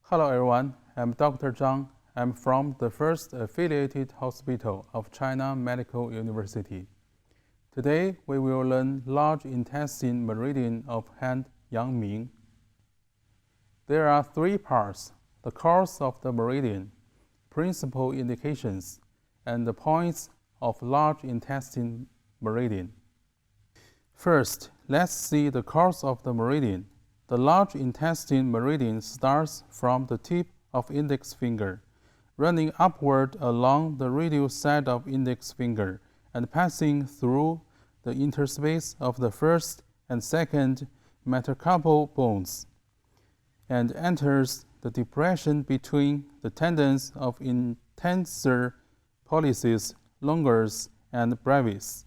Hello everyone, I'm Dr. Zhang. I'm from the first affiliated hospital of China Medical University. Today we will learn large intestine meridian of hand Yang. There are three parts: the course of the meridian, principal indications, and the points of large intestine meridian. First, let's see the course of the meridian. The large intestine meridian starts from the tip of index finger, running upward along the radial side of index finger and passing through the interspace of the first and second metacarpal bones, and enters the depression between the tendons of intensor pollicis longus and brevis.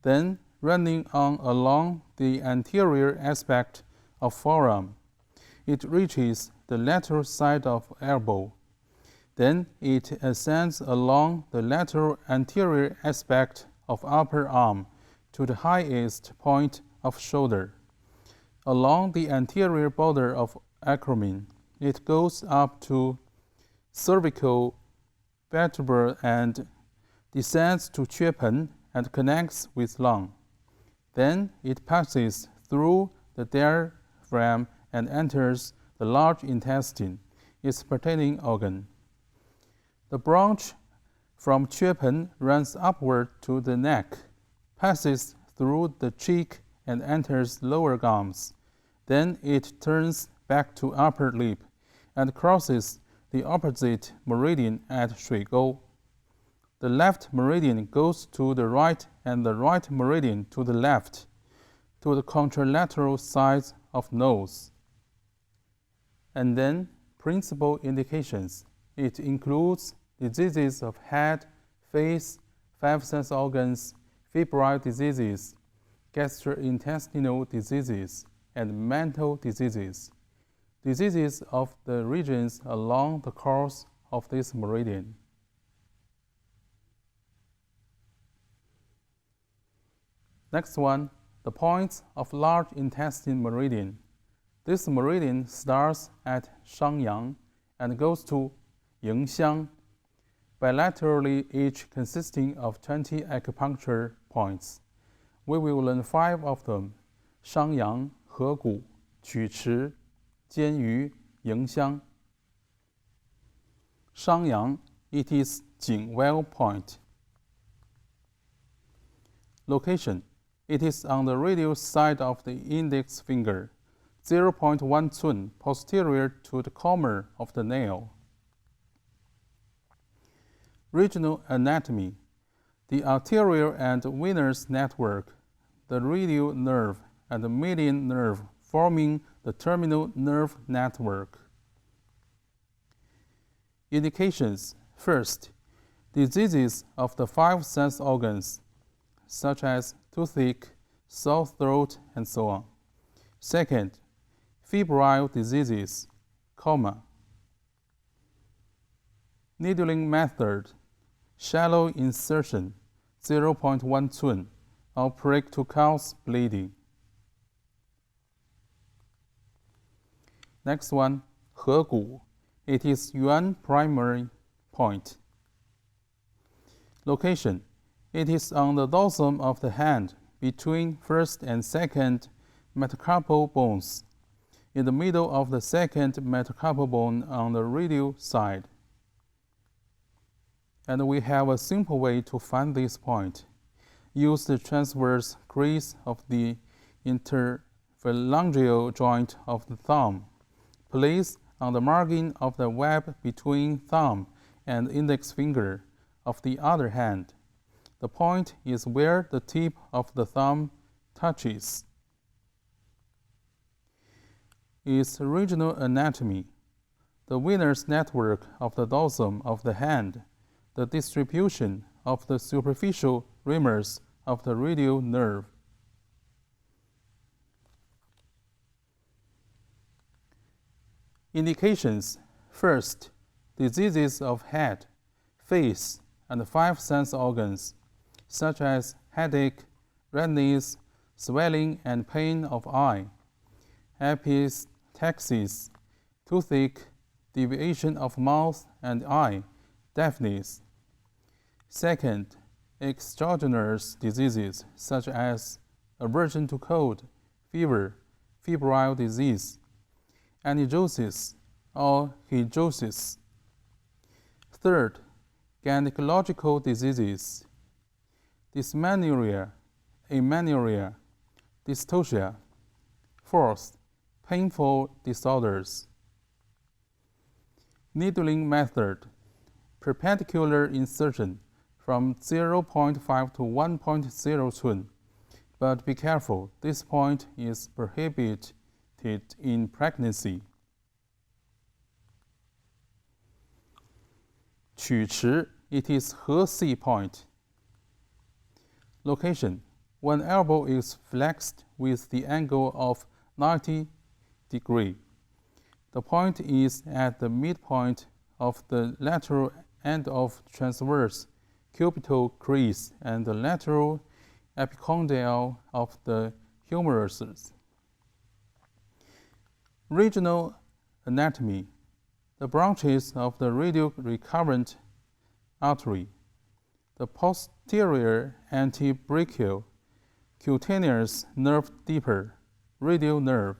Then, running on along the anterior aspect of forearm, it reaches the lateral side of elbow. Then it ascends along the lateral anterior aspect of upper arm to the highest point of shoulder. Along the anterior border of acromion, it goes up to cervical vertebra and descends to Quepen and connects with lung. Then it passes through the diaphragm and enters the large intestine, its pertaining organ. The branch from Quepen runs upward to the neck, passes through the cheek and enters lower gums. Then it turns back to upper lip and crosses the opposite meridian at Shuigou. The left meridian goes to the right and the right meridian to the left, to the contralateral sides of nose. And then principal indications. It includes diseases of head, face, five sense organs, febrile diseases, gastrointestinal diseases, and mental diseases. Diseases of the regions along the course of this meridian. Next one, the points of large intestine meridian. This meridian starts at Shangyang and goes to Yingxiang, bilaterally each consisting of 20 acupuncture points. We will learn 5 of them: Shangyang, Hegu, Quqi, Jianyu, Yingxiang. Shangyang, it is Jingwell Point. Location: it is on the radial side of the index finger, 0.1 cun posterior to the comma of the nail. Regional anatomy: the arterial and venous network, the radial nerve, and the median nerve forming the terminal nerve network. Indications: first, diseases of the 5 sense organs, such as toothache, sore throat, and so on. Second, febrile diseases, coma. Needling method: shallow insertion, 0.1 cun, or prick to cause bleeding. Next one, Hegu. It is Yuan primary point. Location: it is on the dorsum of the hand, between first and second metacarpal bones, in the middle of the second metacarpal bone on the radial side. And we have a simple way to find this point. Use the transverse crease of the interphalangeal joint of the thumb. Place on the margin of the web between thumb and index finger of the other hand. The point is where the tip of the thumb touches. Its regional anatomy: the venous network of the dorsum of the hand, the distribution of the superficial ramus of the radial nerve. Indications: first, diseases of head, face, and 5 sense organs, such as headache, redness, swelling and pain of eye, epistaxis, toothache, deviation of mouth and eye, deafness. Second, exogenous diseases such as aversion to cold, fever, febrile disease, anergosis, or hygrosis. Third, gynecological diseases, dysmenorrhea, amenorrhea, dystocia. Fourth, painful disorders. Needling method, perpendicular insertion from 0.5 to 1.0 cun. But be careful, this point is prohibited in pregnancy. 曲池, it is her C point. Location, one elbow is flexed with the angle of 90 degrees. The point is at the midpoint of the lateral end of transverse cubital crease and the lateral epicondyle of the humerus. Regional anatomy, the branches of the radial recurrent artery, the posterior antebrachial cutaneous nerve deeper, radial nerve.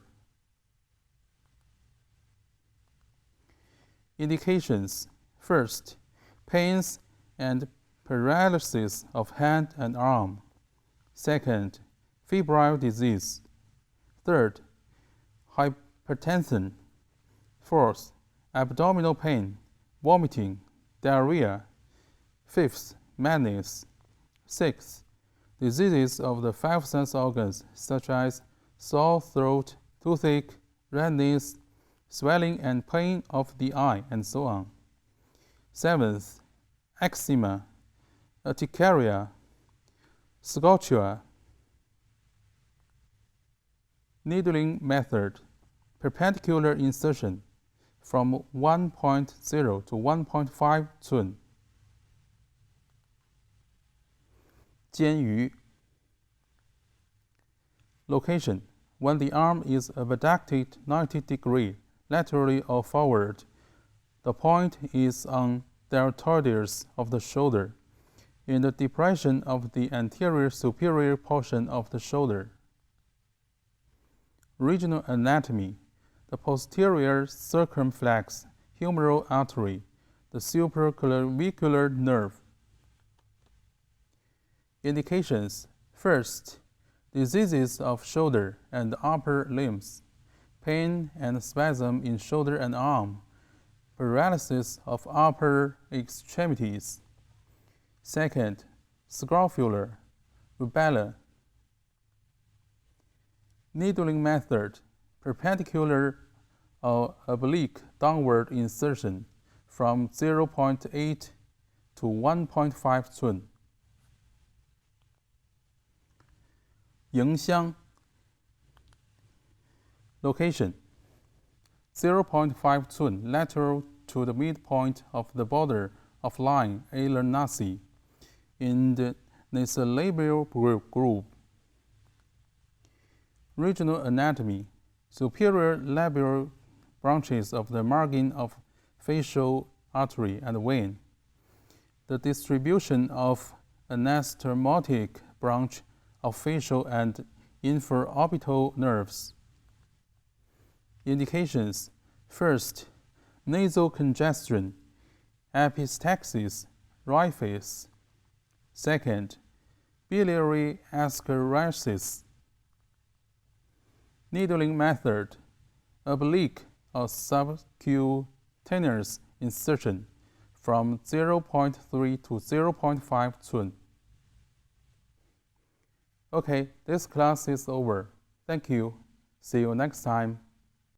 Indications. First, pains and paralysis of hand and arm. Second, febrile disease. Third, hypertension. Fourth, abdominal pain, vomiting, diarrhea. Fifth, madness. Sixth, diseases of the five sense organs such as sore throat, toothache, redness, swelling and pain of the eye, and so on. Seventh, eczema, urticaria, scotchua. Needling method, perpendicular insertion from 1.0 to 1.5 cun. 煎鱼. Location, when the arm is abducted 90 degrees laterally or forward, the point is on deltoids of the shoulder, in the depression of the anterior superior portion of the shoulder. Regional anatomy, the posterior circumflex humeral artery, the supraclavicular nerve. Indications. First, diseases of shoulder and upper limbs, pain and spasm in shoulder and arm, paralysis of upper extremities. Second, scrofular, rubella. Needling method, perpendicular or oblique downward insertion from 0.8 to 1.5 cun. 迎香. Location, 0.5 cun lateral to the midpoint of the border of line alar nasi in the nasolabial group. Regional anatomy, superior labial branches of the margin of facial artery and vein. The distribution of anastomotic branch of facial and infraorbital nerves. Indications. First, nasal congestion, epistaxis, riface. Second, biliary ascariasis. Needling method, oblique or subcutaneous insertion from 0.3 to 0.5 cun. Okay, this class is over. Thank you. See you next time.